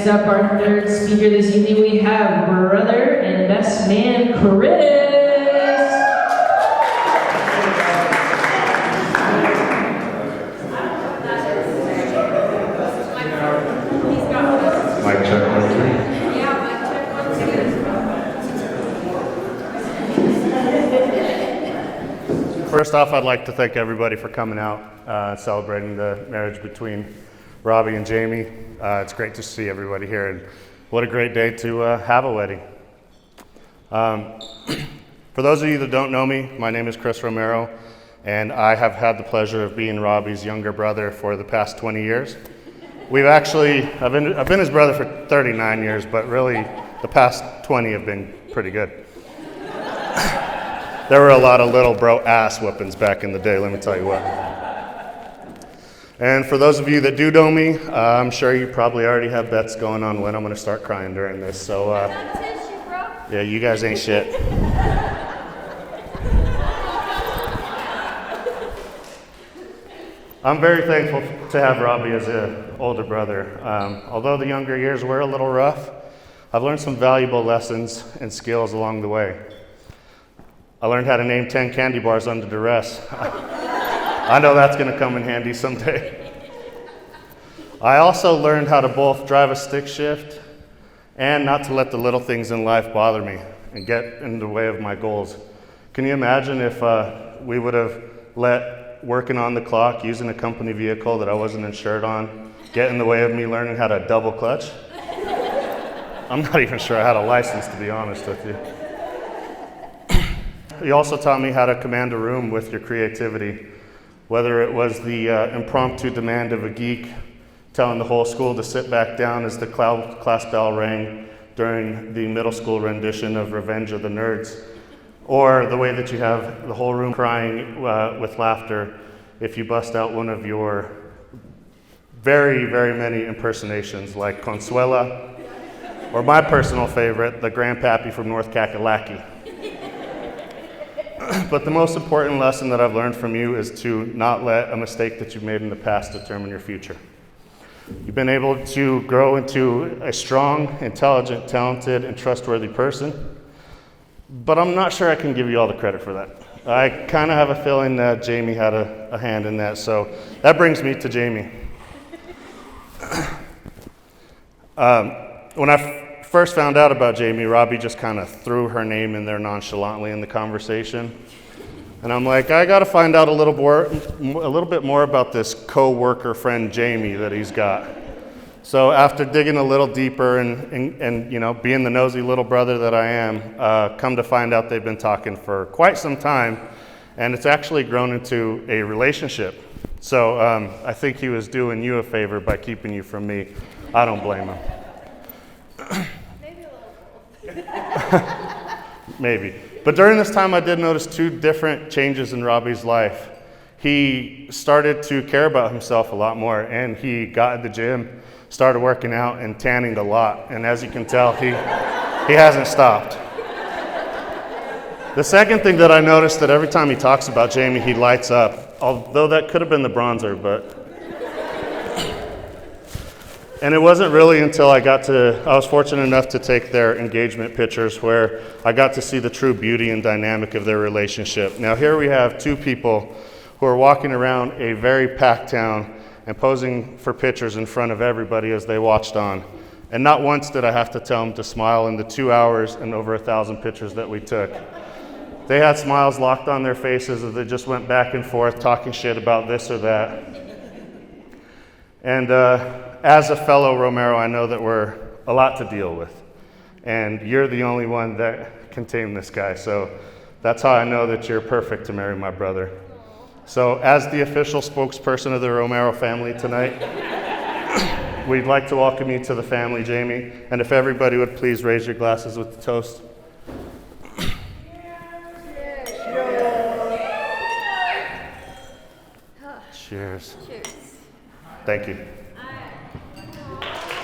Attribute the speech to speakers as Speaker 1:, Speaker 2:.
Speaker 1: next up, our third speaker this evening, we have brother and best man, Chris.
Speaker 2: Mic check, 1, 2. First off, I'd like to thank everybody for coming out, celebrating the marriage between Robbie and Jamie. It's great to see everybody here, and what a great day to have a wedding. For those of you that don't know me, my name is Chris Romero, and I have had the pleasure of being Robbie's younger brother for the past 20 years. I've been his brother for 39 years, but really the past 20 have been pretty good. There were a lot of little bro ass whoopings back in the day, let me tell you what. And for those of you that do know me, I'm sure you probably already have bets going on when I'm going to start crying during this. So, yeah, you guys ain't shit. I'm very thankful to have Robbie as an older brother. Although the younger years were a little rough, I've learned some valuable lessons and skills along the way. I learned how to name 10 candy bars under duress. I know that's going to come in handy someday. I also learned how to both drive a stick shift and not to let the little things in life bother me and get in the way of my goals. Can you imagine if we would have let working on the clock, using a company vehicle that I wasn't insured on, get in the way of me learning how to double clutch? I'm not even sure I had a license, to be honest with you. You also taught me how to command a room with your creativity, whether it was the impromptu demand of a geek telling the whole school to sit back down as the class bell rang during the middle school rendition of Revenge of the Nerds, or the way that you have the whole room crying with laughter if you bust out one of your very, very many impersonations like Consuela, or my personal favorite, the Grandpappy from North Kakalaki. But the most important lesson that I've learned from you is to not let a mistake that you've made in the past determine your future. You've been able to grow into a strong, intelligent, talented, and trustworthy person, but I'm not sure I can give you all the credit for that. I kind of have a feeling that Jamie had a hand in that, so that brings me to Jamie. When I first found out about Jamie, Robbie just kind of threw her name in there nonchalantly in the conversation. And I'm like, I got to find out a little bit more about this co-worker friend Jamie that he's got. So after digging a little deeper and you know, being the nosy little brother that I am, come to find out they've been talking for quite some time, and it's actually grown into a relationship. So I think he was doing you a favor by keeping you from me. I don't blame him. Maybe a little. Maybe. But during this time, I did notice two different changes in Robbie's life. He started to care about himself a lot more, and he got in the gym, started working out and tanning a lot. And as you can tell, he hasn't stopped. The second thing that I noticed, that every time he talks about Jamie, he lights up. Although that could have been the bronzer, but... And it wasn't really until I was fortunate enough to take their engagement pictures where I got to see the true beauty and dynamic of their relationship. Now here we have two people who are walking around a very packed town and posing for pictures in front of everybody as they watched on. And not once did I have to tell them to smile in the 2 hours and over 1,000 pictures that we took. They had smiles locked on their faces as they just went back and forth talking shit about this or that. And as a fellow Romero, I know that we're a lot to deal with. And you're the only one that can tame this guy. So that's how I know that you're perfect to marry my brother. So as the official spokesperson of the Romero family tonight, we'd like to welcome you to the family, Jamie. And if everybody would please raise your glasses with the toast. Cheers. Cheers. Thank you.